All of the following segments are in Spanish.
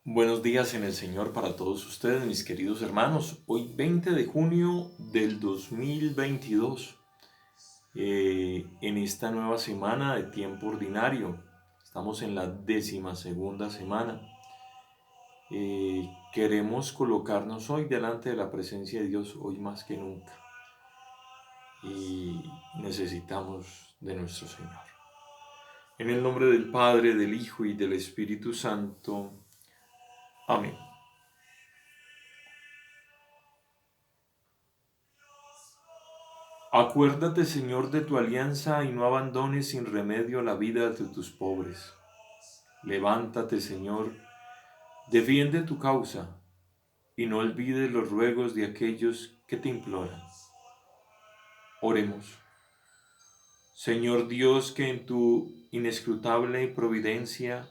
Buenos días en el Señor para todos ustedes, mis queridos hermanos. Hoy 20 de junio del 2022, en esta nueva semana de tiempo ordinario. Estamos en la 12ª semana. Queremos colocarnos hoy delante de la presencia de Dios, hoy más que nunca. Y necesitamos de nuestro Señor. En el nombre del Padre, del Hijo y del Espíritu Santo. Amén. Acuérdate, Señor, de tu alianza y no abandones sin remedio la vida de tus pobres. Levántate, Señor, defiende tu causa y no olvides los ruegos de aquellos que te imploran. Oremos. Señor Dios, que en tu inescrutable providencia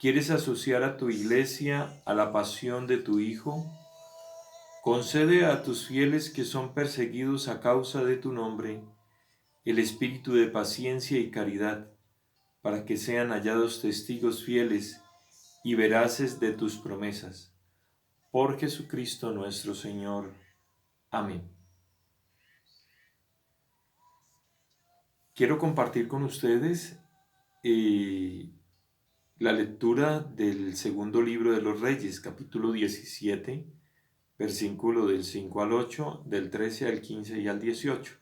quieres asociar a tu iglesia a la pasión de tu Hijo, concede a tus fieles que son perseguidos a causa de tu nombre el espíritu de paciencia y caridad, para que sean hallados testigos fieles y veraces de tus promesas. Por Jesucristo nuestro Señor. Amén. Quiero compartir con ustedes la lectura del segundo libro de los Reyes, capítulo 17, versículo del 5 al 8, del 13 al 15 y al 18.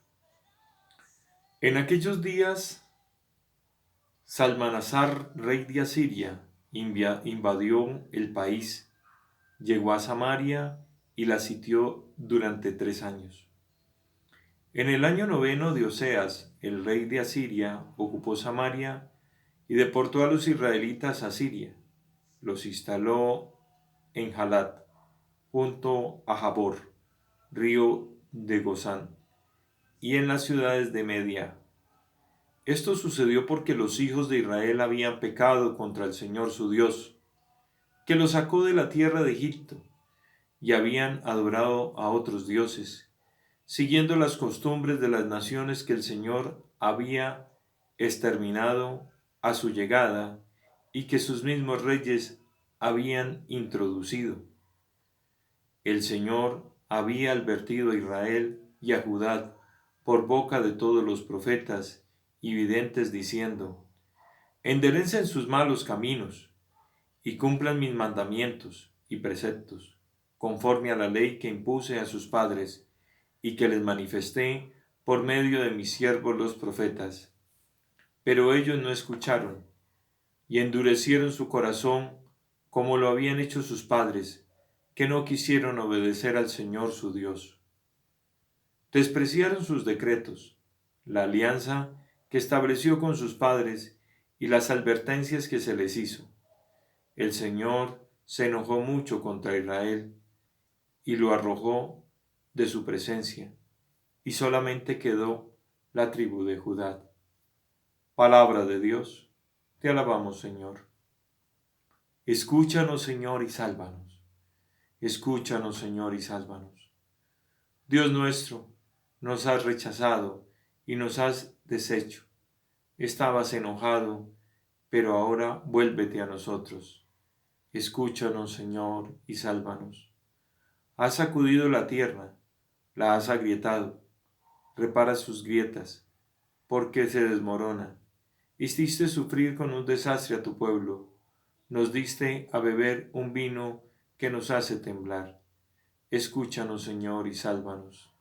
En aquellos días, Salmanasar, rey de Asiria, invadió el país, llegó a Samaria y la sitió durante 3 años. En el año 9 de Oseas, el rey de Asiria ocupó Samaria y deportó a los israelitas a Siria. Los instaló en Halat, junto a Jabor, río de Gozán, y en las ciudades de Media. Esto sucedió porque los hijos de Israel habían pecado contra el Señor su Dios, que los sacó de la tierra de Egipto, y habían adorado a otros dioses, siguiendo las costumbres de las naciones que el Señor había exterminado a su llegada y que sus mismos reyes habían introducido. El Señor había advertido a Israel y a Judá por boca de todos los profetas y videntes diciendo: enderecen sus malos caminos y cumplan mis mandamientos y preceptos, conforme a la ley que impuse a sus padres y que les manifesté por medio de mis siervos los profetas. Pero ellos no escucharon y endurecieron su corazón como lo habían hecho sus padres, que no quisieron obedecer al Señor su Dios. Despreciaron sus decretos, la alianza que estableció con sus padres y las advertencias que se les hizo. El Señor se enojó mucho contra Israel y lo arrojó de su presencia, y solamente quedó la tribu de Judá. Palabra de Dios, te alabamos, Señor. Escúchanos, Señor, y sálvanos. Escúchanos, Señor, y sálvanos. Dios nuestro, nos has rechazado y nos has deshecho. Estabas enojado, pero ahora vuélvete a nosotros. Escúchanos, Señor, y sálvanos. Has sacudido la tierra, la has agrietado. Repara sus grietas, porque se desmorona. Hiciste sufrir con un desastre a tu pueblo. Nos diste a beber un vino que nos hace temblar. Escúchanos, Señor, y sálvanos.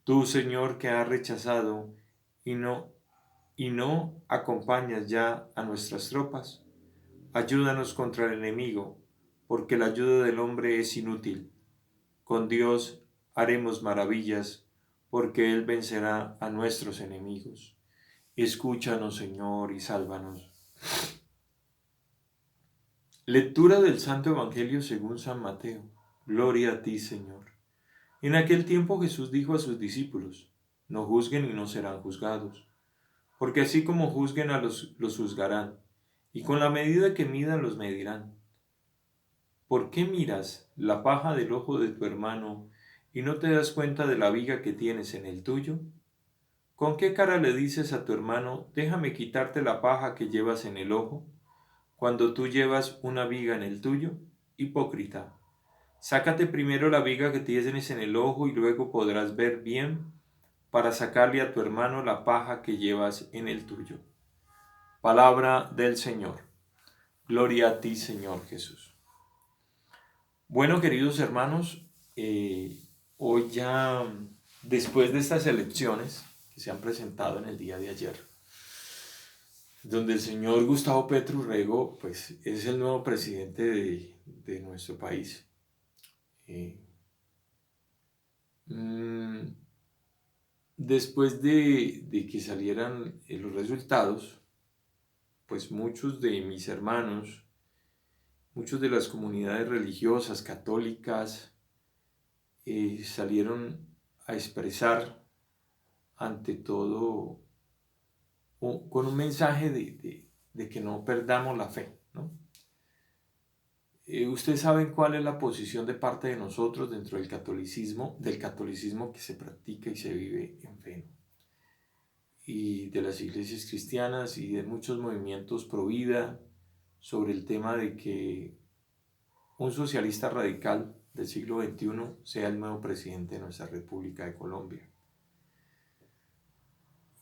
Tú, Señor, que has rechazado y no acompañas ya a nuestras tropas, ayúdanos contra el enemigo, porque la ayuda del hombre es inútil. Con Dios haremos maravillas, porque Él vencerá a nuestros enemigos. Escúchanos, Señor, y sálvanos. Lectura del Santo Evangelio según San Mateo. Gloria a ti, Señor. En aquel tiempo Jesús dijo a sus discípulos: no juzguen y no serán juzgados, porque así como juzguen los juzgarán, y con la medida que midan los medirán. ¿Por qué miras la paja del ojo de tu hermano y no te das cuenta de la viga que tienes en el tuyo? ¿Con qué cara le dices a tu hermano: déjame quitarte la paja que llevas en el ojo, cuando tú llevas una viga en el tuyo? hipócrita, sácate primero la viga que tienes en el ojo y luego podrás ver bien para sacarle a tu hermano la paja que llevas en el tuyo. Palabra del Señor. Gloria a ti, Señor Jesús. Bueno, queridos hermanos, hoy ya, después de estas elecciones que se han presentado en el día de ayer, donde el señor Gustavo Petro Urrego, pues, es el nuevo presidente de nuestro país. Después de que salieran los resultados, pues muchos de mis hermanos, muchos de las comunidades religiosas, católicas, salieron a expresar ante todo con un mensaje de que no perdamos la fe, ¿no? Ustedes saben cuál es la posición de parte de nosotros dentro del catolicismo que se practica y se vive en fe, ¿no? Y de las iglesias cristianas y de muchos movimientos pro vida sobre el tema de que un socialista radical del siglo XXI sea el nuevo presidente de nuestra República de Colombia.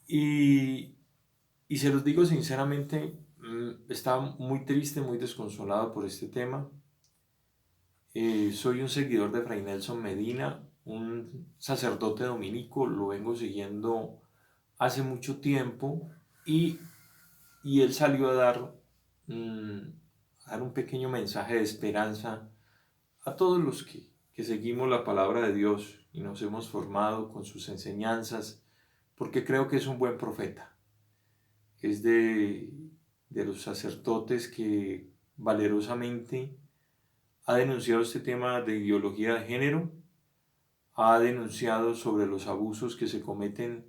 Y se los digo sinceramente, estaba muy triste, muy desconsolado por este tema. Soy un seguidor de Fray Nelson Medina, un sacerdote dominico, lo vengo siguiendo hace mucho tiempo y él salió a dar un pequeño mensaje de esperanza a todos los que seguimos la palabra de Dios y nos hemos formado con sus enseñanzas, porque creo que es un buen profeta. Es de los sacerdotes que valerosamente ha denunciado este tema de ideología de género, ha denunciado sobre los abusos que se cometen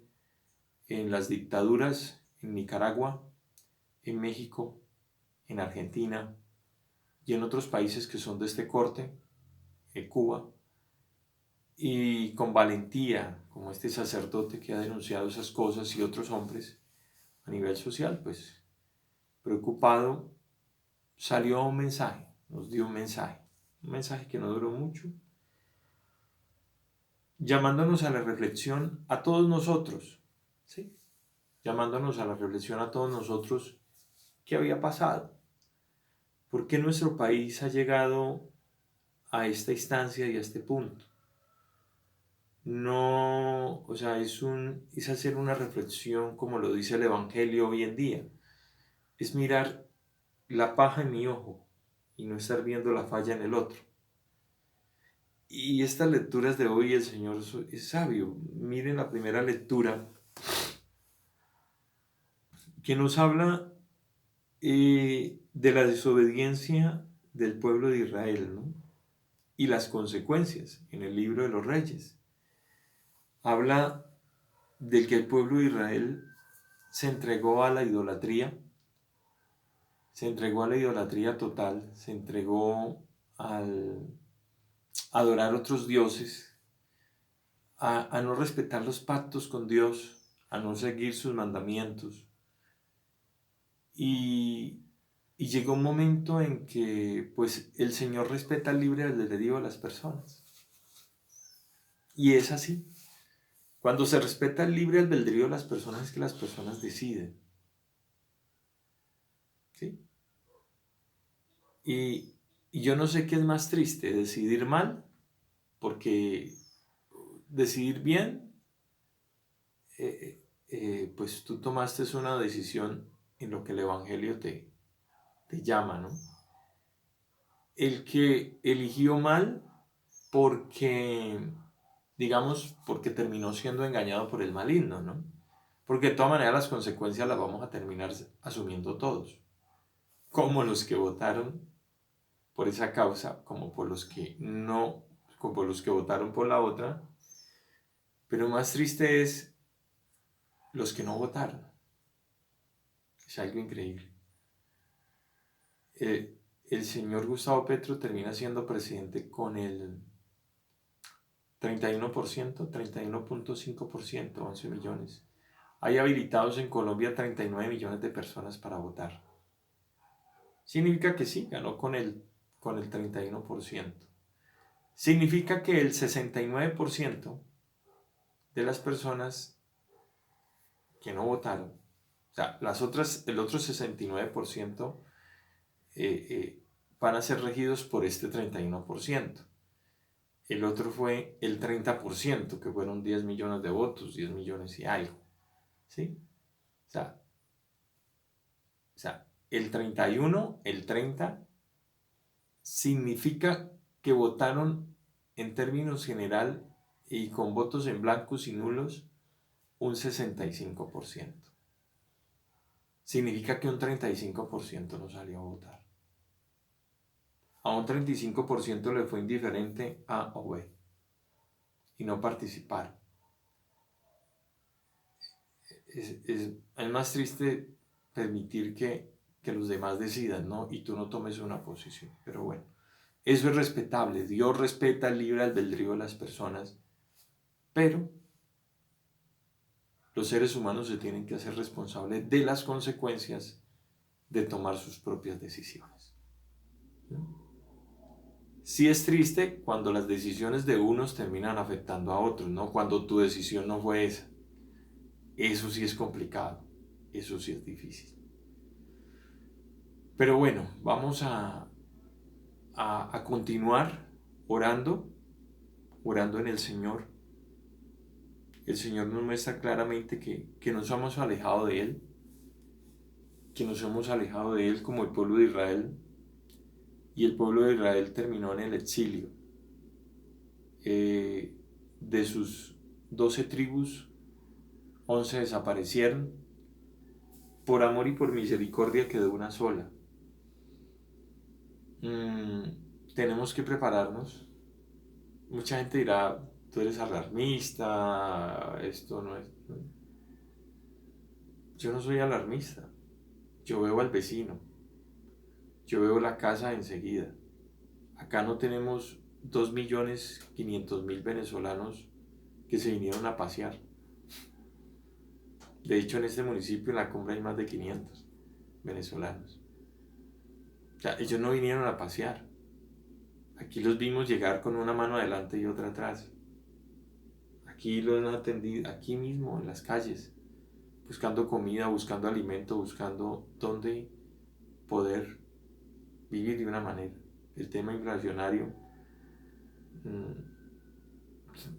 en las dictaduras en Nicaragua, en México, en Argentina y en otros países que son de este corte, en Cuba, y con valentía, como este sacerdote que ha denunciado esas cosas y otros hombres a nivel social, pues preocupado, salió un mensaje, nos dio un mensaje que no duró mucho, llamándonos a la reflexión a todos nosotros, ¿sí? Llamándonos a la reflexión a todos nosotros qué había pasado, por qué nuestro país ha llegado a esta instancia y a este punto. No, o sea, es hacer una reflexión como lo dice el Evangelio hoy en día, es mirar la paja en mi ojo y no estar viendo la falla en el otro. Y estas lecturas de hoy el Señor es sabio. Miren la primera lectura que nos habla de la desobediencia del pueblo de Israel, ¿no? Y las consecuencias en el libro de los Reyes. Habla de que el pueblo de Israel se entregó a la idolatría, se entregó a la idolatría total, se entregó al adorar otros dioses, a no respetar los pactos con Dios, a no seguir sus mandamientos. Y llegó un momento en que pues el Señor respeta el libre albedrío de las personas. Y es así. Cuando se respeta el libre albedrío de las personas es que las personas deciden. ¿Sí? Y yo no sé qué es más triste, decidir mal, porque decidir bien, pues tú tomaste una decisión en lo que el Evangelio te llama, ¿no? El que eligió mal porque, digamos, porque terminó siendo engañado por el maligno, ¿no? Porque de todas maneras las consecuencias las vamos a terminar asumiendo todos, como los que votaron por esa causa, como por los que no, como por los que votaron por la otra, pero más triste es los que no votaron. Es algo increíble. El señor Gustavo Petro termina siendo presidente con el 31%, 31.5%, 11 millones. Hay habilitados en Colombia 39 millones de personas para votar. Significa que sí, ganó con el con el 31%. Significa que el 69% de las personas que no votaron, o sea, el otro 69% van a ser regidos por este 31%. El otro fue el 30%, que fueron 10 millones de votos, 10 millones y algo. ¿Sí? O sea, el 31, el 30, significa que votaron en términos general y con votos en blancos y nulos un 65%. Significa que un 35% no salió a votar. A un 35% le fue indiferente A o B y no participaron. Es más triste permitir que los demás decidan, ¿no? Y tú no tomes una posición. Pero bueno, eso es respetable. Dios respeta el libre albedrío de las personas, pero los seres humanos se tienen que hacer responsables de las consecuencias de tomar sus propias decisiones. Sí es triste cuando las decisiones de unos terminan afectando a otros, ¿no? Cuando tu decisión no fue esa. Eso sí es complicado, eso sí es difícil. Pero bueno, vamos a continuar orando en el Señor. El Señor nos muestra claramente que nos hemos alejado de Él, como el pueblo de Israel, y el pueblo de Israel terminó en el exilio. De sus 12 tribus, 11 desaparecieron. Por amor y por misericordia quedó una sola. Tenemos que prepararnos. Mucha gente dirá, tú eres alarmista, esto no es... Yo no soy alarmista. Yo veo al vecino. Yo veo la casa enseguida. Acá no tenemos 2.500.000 venezolanos que se vinieron a pasear. De hecho, en este municipio, en la Cumbre, hay más de 500 venezolanos. O sea, ellos no vinieron a pasear. Aquí los vimos llegar con una mano adelante y otra atrás. Aquí los han atendido, aquí mismo, en las calles, buscando comida, buscando alimento, buscando dónde poder vivir de una manera. El tema inflacionario,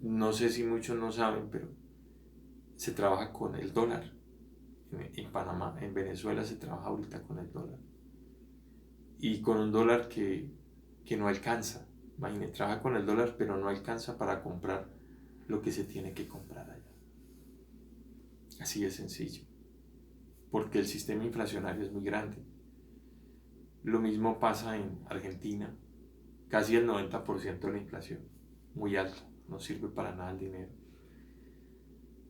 no sé si muchos no saben, pero se trabaja con el dólar. En Panamá, en Venezuela se trabaja ahorita con el dólar. Y con un dólar que no alcanza. Imagínate, trabaja con el dólar, pero no alcanza para comprar lo que se tiene que comprar allá. Así de sencillo. Porque el sistema inflacionario es muy grande. Lo mismo pasa en Argentina. Casi el 90% de la inflación. Muy alta. No sirve para nada el dinero.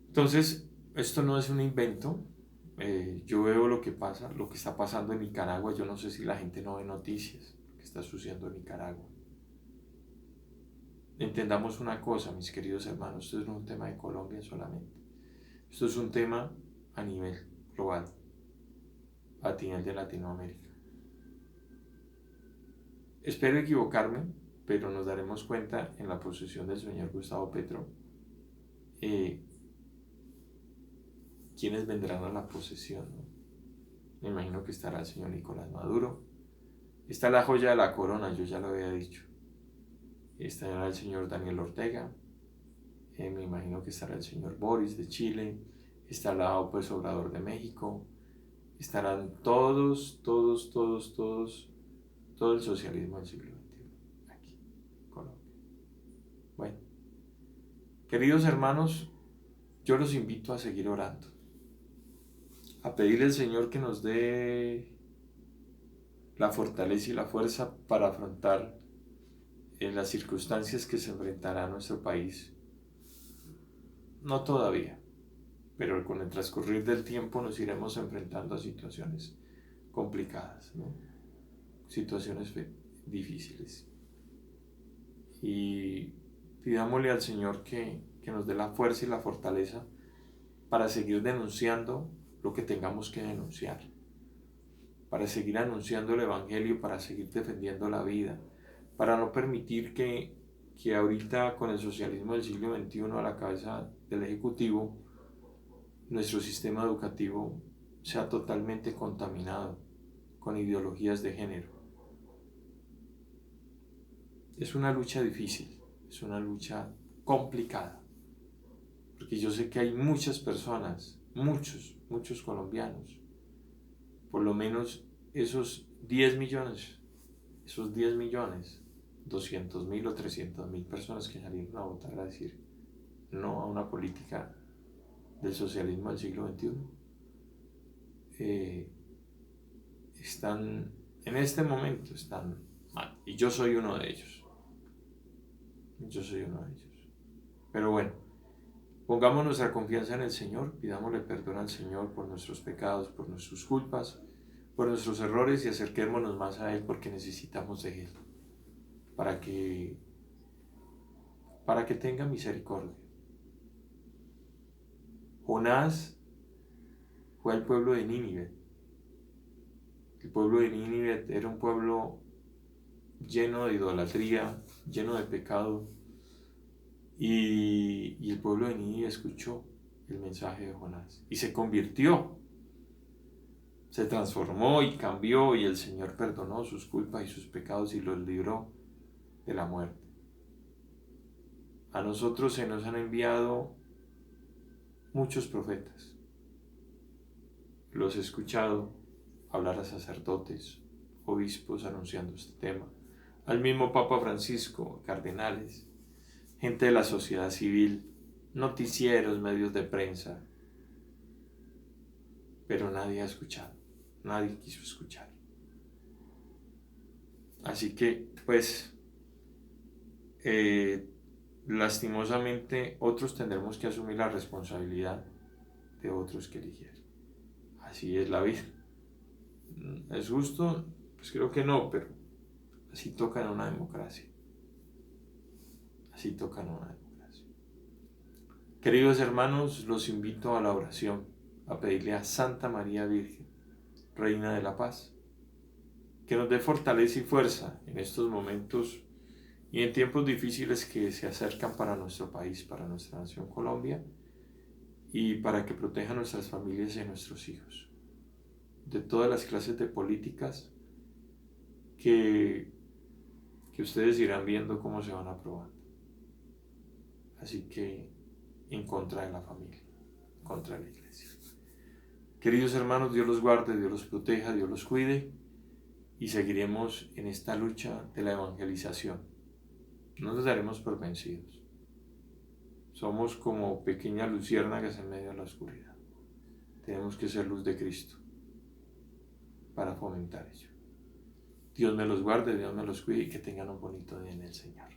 Entonces, esto no es un invento. Yo veo lo que pasa, lo que está pasando en Nicaragua. Yo no sé si la gente no ve noticias, lo que está sucediendo en Nicaragua. Entendamos una cosa, mis queridos hermanos, esto no es un tema de Colombia solamente. Esto es un tema a nivel global, a nivel de Latinoamérica. Espero equivocarme, pero nos daremos cuenta en la posesión del señor Gustavo Petro quiénes vendrán a la posesión, ¿no? Me imagino que estará el señor Nicolás Maduro. Está la joya de la corona, yo ya lo había dicho. Estará el señor Daniel Ortega. Me imagino que estará el señor Boris de Chile. Estará López Obrador de México. Estarán todos, todo el socialismo del siglo XXI aquí, en Colombia. Bueno, queridos hermanos, yo los invito a seguir orando, a pedirle al Señor que nos dé la fortaleza y la fuerza para afrontar las circunstancias que se enfrentará a nuestro país. No todavía, pero con el transcurrir del tiempo nos iremos enfrentando a situaciones complicadas, ¿no? Situaciones difíciles. Y pidámosle al Señor que nos dé la fuerza y la fortaleza para seguir denunciando lo que tengamos que denunciar, para seguir anunciando el Evangelio, para seguir defendiendo la vida, para no permitir que ahorita con el socialismo del siglo XXI a la cabeza del Ejecutivo, nuestro sistema educativo sea totalmente contaminado con ideologías de género. Es una lucha difícil, es una lucha complicada, porque yo sé que hay muchas personas, muchos colombianos, por lo menos esos 10 millones, 200.000 o 300.000 personas que salieron a votar a decir no a una política del socialismo del siglo XXI, están, en este momento están mal, y yo soy uno de ellos. Pero bueno, pongamos nuestra confianza en el Señor, pidámosle perdón al Señor por nuestros pecados, por nuestras culpas, por nuestros errores, y acerquémonos más a Él porque necesitamos de Él, para que tenga misericordia. Jonás fue al pueblo de Nínive. El pueblo de Nínive era un pueblo lleno de idolatría, lleno de pecado, y el pueblo de Nínive escuchó el mensaje de Jonás y se convirtió, se transformó y cambió, y el Señor perdonó sus culpas y sus pecados y los libró de la muerte. A nosotros se nos han enviado muchos profetas. Los he escuchado hablar a sacerdotes, obispos anunciando este tema, al mismo Papa Francisco, cardenales, gente de la sociedad civil, noticieros, medios de prensa, pero nadie ha escuchado, nadie quiso escuchar. Así que, pues, lastimosamente, otros tendremos que asumir la responsabilidad de otros que eligieron. Así es la vida. ¿Es justo? Pues creo que no, pero así toca en una democracia. Así toca en una democracia. Queridos hermanos, los invito a la oración, a pedirle a Santa María Virgen, Reina de la Paz, que nos dé fortaleza y fuerza en estos momentos y en tiempos difíciles que se acercan para nuestro país, para nuestra nación Colombia, y para que proteja a nuestras familias y a nuestros hijos de todas las clases de políticas que ustedes irán viendo cómo se van aprobando. Así que en contra de la familia, contra la iglesia. Queridos hermanos, Dios los guarde, Dios los proteja, Dios los cuide, y seguiremos en esta lucha de la evangelización. No nos daremos por vencidos. Somos como pequeñas luciérnagas en medio de la oscuridad. Tenemos que ser luz de Cristo para fomentar ello. Dios me los guarde, Dios me los cuide, y que tengan un bonito día en el Señor.